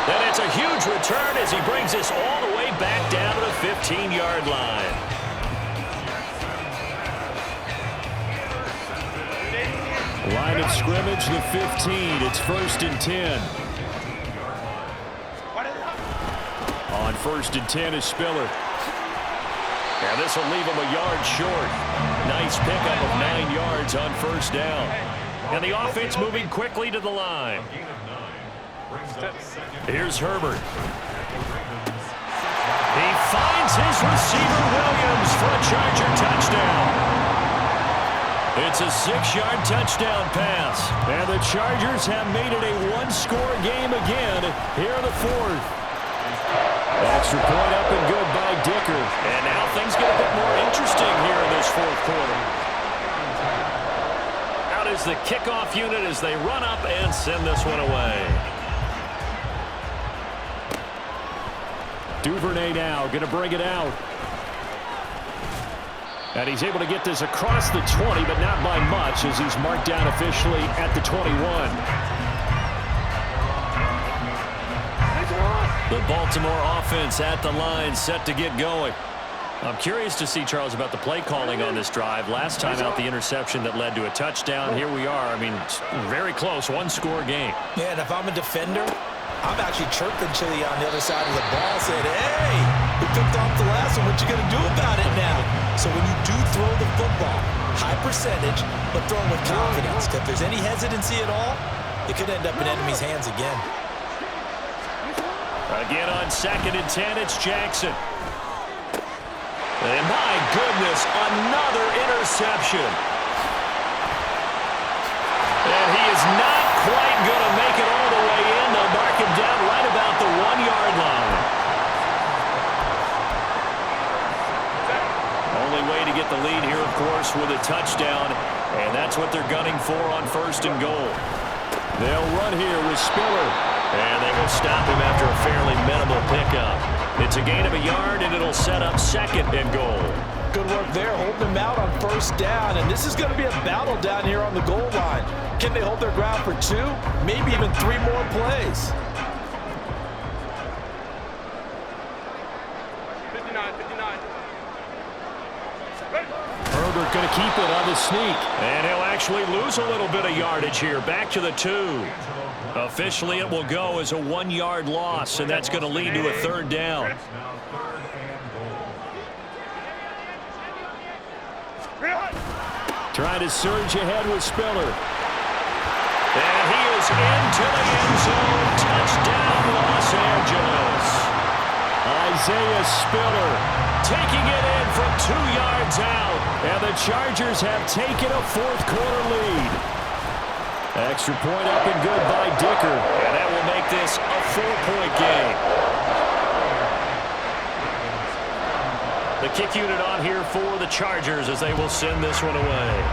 And it's a huge return as he brings this all the way back down to the 15-yard line. Line of scrimmage, the 15. It's 1st and 10. On 1st and 10 is Spiller. And this will leave him a yard short. Nice pickup of 9 yards on 1st down. And the offense moving quickly to the line. Here's Herbert. He finds his receiver Williams for a Charger touchdown. It's a 6-yard touchdown pass. And the Chargers have made it a one-score game again here in the 4th. Extra point up and good by Dicker. And now things get a bit more interesting here in this 4th quarter. Out is the kickoff unit as they run up and send this one away. Duvernay now going to bring it out. And he's able to get this across the 20, but not by much as he's marked down officially at the 21. The Baltimore offense at the line set to get going. I'm curious to see, Charles, about the play calling on this drive. Last time out, the interception that led to a touchdown. Here we are. I mean, very close, one-score game. Yeah, and if I'm a defender, I'm actually chirping Chili on the other side of the ball, saying, hey, we picked off the last one. What you going to do about it now? So when you do throw the football, high percentage, but throw it with confidence. If there's any hesitancy at all, it could end up in enemy's hands again. Again on 2nd and 10, it's Jackson. And my goodness, another interception. And he is not quite going to make it all the way in. They'll mark him down right about the 1-yard line. Only way to get the lead here, of course, with a touchdown. And that's what they're gunning for on 1st and goal. They'll run here with Spiller. And they will stop him after a fairly minimal pickup. It's a gain of a yard, and it'll set up 2nd and goal. Good work there, holding them out on 1st down. And this is going to be a battle down here on the goal line. Can they hold their ground for 2, maybe even 3 more plays? 59. Herbert going to keep it on the sneak. And he'll actually lose a little bit of yardage here. Back to the 2. Officially, it will go as a 1-yard loss, and that's going to lead to a 3rd down. Trying to surge ahead with Spiller. And he is into the end zone. Touchdown, Los Angeles. Isaiah Spiller taking it in from 2 yards out. And the Chargers have taken a fourth-quarter lead. Extra point up and good by Dicker. And that will make this a 4-point game. The kick unit on here for the Chargers as they will send this one away.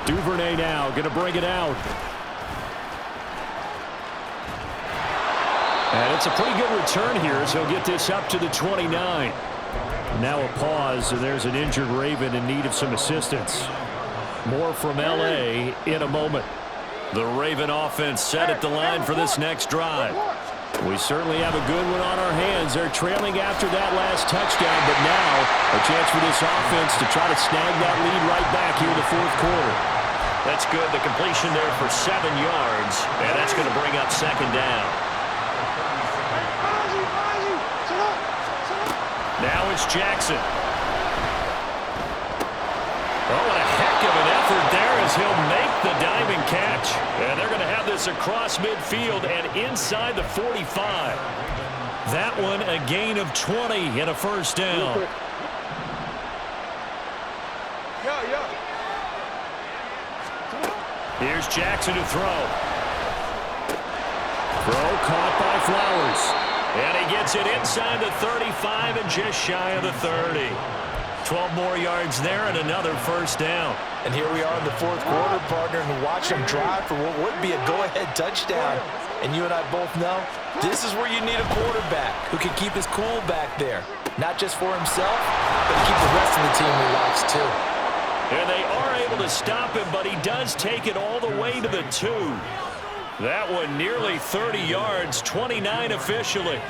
Duvernay now going to bring it out. And it's a pretty good return here as he'll get this up to the 29. Now a pause, and there's an injured Raven in need of some assistance. More from L.A. in a moment. The Raven offense set at the line for this next drive. We certainly have a good one on our hands. They're trailing after that last touchdown, but now a chance for this offense to try to snag that lead right back here in the fourth quarter. That's good. The completion there for 7 yards, and that's going to bring up second down. Now it's Jackson. Oh, what a heck of an effort there as he'll make the diving catch. And they're going to have this across midfield and inside the 45. That one a gain of 20 and a first down. Here's Jackson to throw. Throw caught by Flowers. And he gets it inside the 35 and just shy of the 30. 12 more yards there and another first down. And here we are in the fourth quarter, partner, and watch them drive for what would be a go-ahead touchdown. And you and I both know this is where you need a quarterback who can keep his cool back there. Not just for himself, but to keep the rest of the team relaxed too. And they are able to stop him, but he does take it all the way to the 2. That one nearly 30 yards, 29 officially.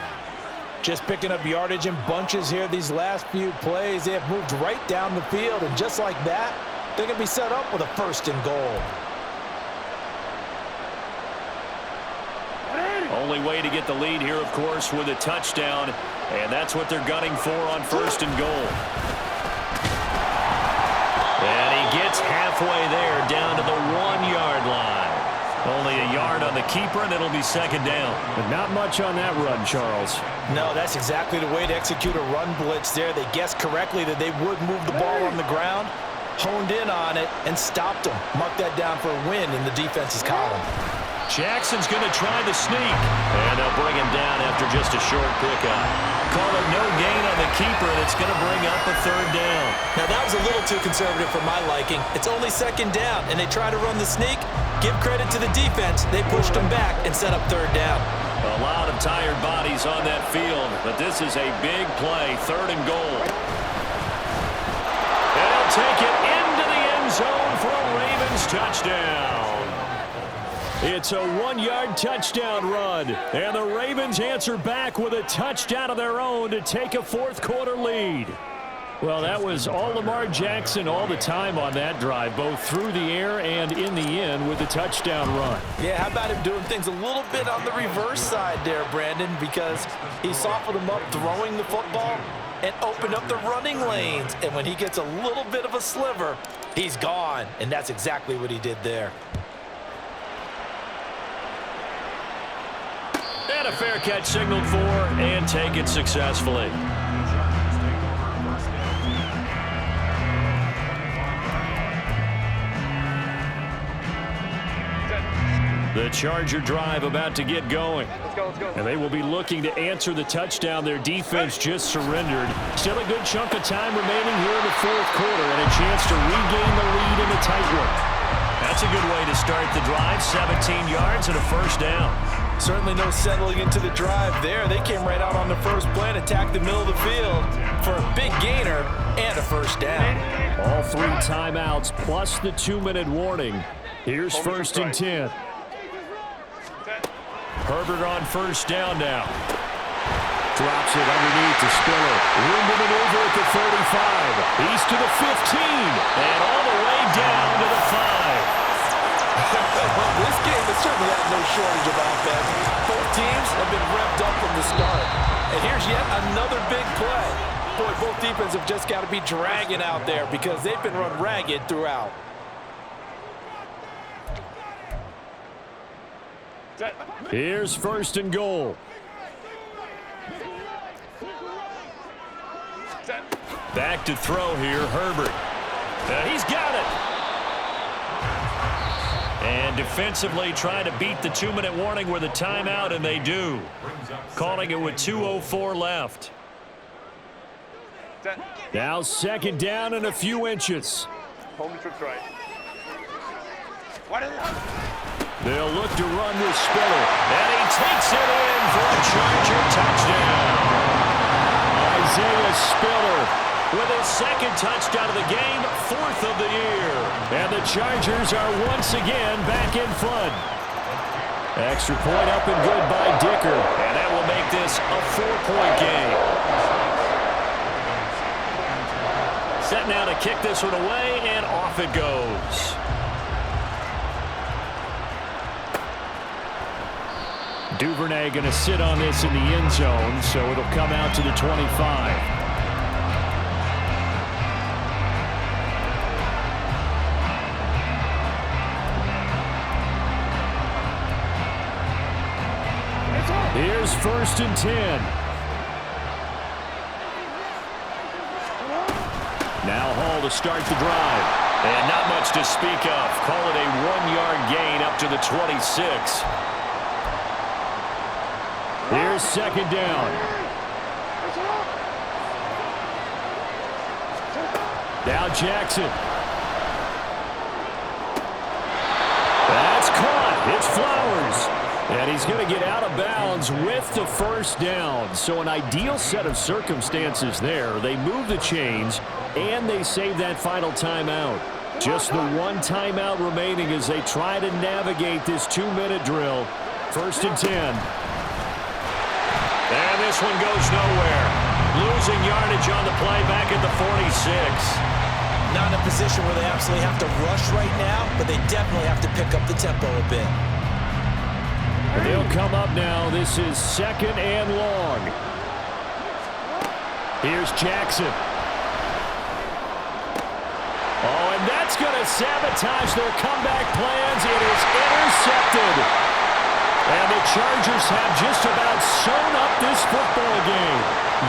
Just picking up yardage in bunches here these last few plays. They have moved right down the field, and just like that, they're going to be set up with a first and goal. Only way to get the lead here, of course, with a touchdown, and that's what they're gunning for on first and goal. And he gets halfway there, down to the 1-yard line. Only a yard on the keeper, and it'll be second down. But not much on that run, Charles. No, that's exactly the way to execute a run blitz there. They guessed correctly that they would move the ball on the ground, honed in on it, and stopped them. Mark that down for a win in the defense's column. Jackson's going to try the sneak. And they'll bring him down after just a short pickup. Call it no gain on the keeper, and it's going to bring up a third down. Now, that was a little too conservative for my liking. It's only second down, and they try to run the sneak. Give credit to the defense. They pushed them back and set up third down. A lot of tired bodies on that field, but this is a big play, third and goal. And he'll take it into the end zone for a Ravens touchdown. It's a 1-yard touchdown run, and the Ravens answer back with a touchdown of their own to take a fourth-quarter lead. Well, that was all Lamar Jackson all the time on that drive, both through the air and in the end with the touchdown run. Yeah, how about him doing things a little bit on the reverse side there, Brandon, because he softened him up throwing the football and opened up the running lanes. And when he gets a little bit of a sliver, he's gone. And that's exactly what he did there. And a fair catch signaled for and taken successfully. The Charger drive about to get going. Let's go, let's go. And they will be looking to answer the touchdown their defense just surrendered. Still a good chunk of time remaining here in the fourth quarter and a chance to regain the lead in a tight one. That's a good way to start the drive. 17 yards and a first down. Certainly no settling into the drive there. They came right out on the first play and attacked the middle of the field for a big gainer and a first down. All 3 timeouts plus the 2-minute warning. Here's first and 10. Herbert on first down now. Drops it underneath to Spiller. Room to maneuver at the 35. He's to the 15. And all the way down to the 5. This game has certainly had no shortage of offense. Both teams have been revved up from the start. And here's yet another big play. boy, both defenses have just got to be dragging out there because they've been run ragged throughout. Set. Here's first and goal. Set. Back to throw here, Herbert. He's got it. And defensively trying to beat the 2-minute warning with a timeout, and they do. Calling it with 2:04 left. Set. Now second down and a few inches. Home trips right. They'll look to run with Spiller. And he takes it in for a Charger touchdown. Isaiah Spiller with his second touchdown of the game, 4th of the year. And the Chargers are once again back in front. Extra point up and good by Dicker. And that will make this a 4-point game. Set now to kick this one away, and off it goes. Duvernay going to sit on this in the end zone, so it'll come out to the 25. Here's first and 10. Now Hall to start the drive. And not much to speak of. Call it a 1-yard gain up to the 26. Here's second down. Now Jackson. That's caught. It's Flowers. And he's going to get out of bounds with the first down. So an ideal set of circumstances there. They move the chains, and they save that final timeout. Just the one timeout remaining as they try to navigate this 2-minute drill. First and 10. And this one goes nowhere. Losing yardage on the play back at the 46. Not in a position where they absolutely have to rush right now, but they definitely have to pick up the tempo a bit. They'll come up now. This is second and long. Here's Jackson. Oh, and that's going to sabotage their comeback plans. It is intercepted. And the Chargers have just about sewn up this football game.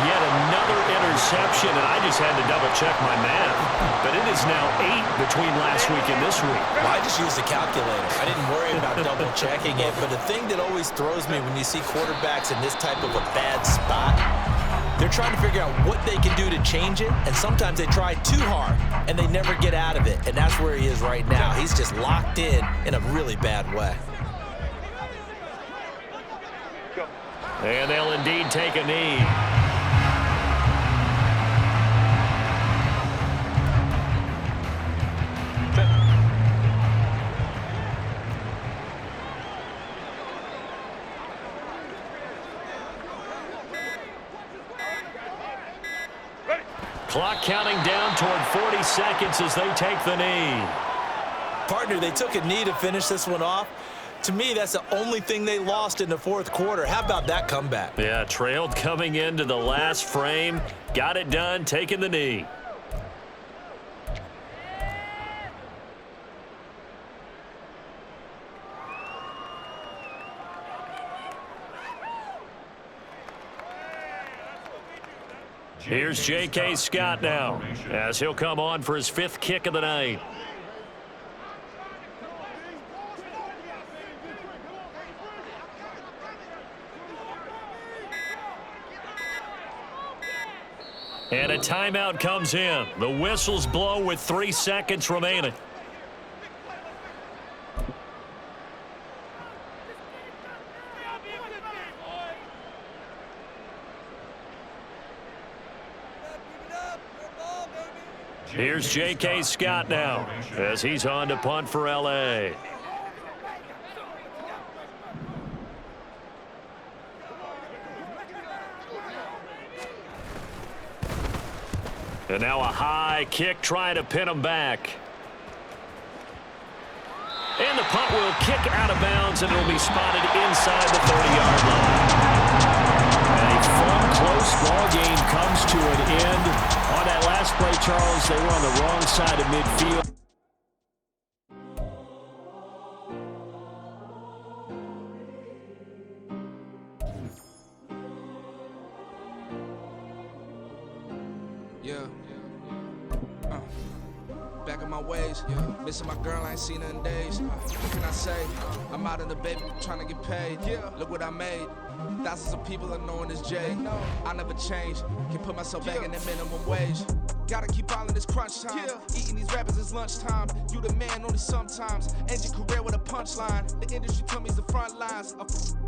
Yet another interception, and I just had to double-check my math. But it is now 8 between last week and this week. Well, I just used a calculator. I didn't worry about double-checking it. But the thing that always throws me when you see quarterbacks in this type of a bad spot, they're trying to figure out what they can do to change it, and sometimes they try too hard, and they never get out of it. And that's where he is right now. He's just locked in a really bad way. And they'll indeed take a knee. Clock counting down toward 40 seconds as they take the knee. Partner, they took a knee to finish this one off. To me, that's the only thing they lost in the fourth quarter. How about that comeback? Yeah, trailed coming into the last frame. Got it done, taking the knee. Here's J.K. Scott now as he'll come on for his 5th kick of the night. And a timeout comes in. The whistles blow with 3 seconds remaining. Here's J.K. Scott now as he's on to punt for L.A. And now a high kick trying to pin him back. And the punt will kick out of bounds, and it'll be spotted inside the 30-yard line. And a fun, close ball game comes comes to an end. On that last play, Charles, they were on the wrong side of midfield. Yeah. Back in my ways. Missing my girl, I ain't seen her in days. What can I say? I'm out in the baby trying to get paid. Look what I made. Thousands of people are knowing this Jay. I never change. Can put myself back in the minimum wage. Gotta keep all in this crunch time. Eating these rappers is lunchtime. You the man only sometimes. End your career with a punchline. The industry told me it's the front lines.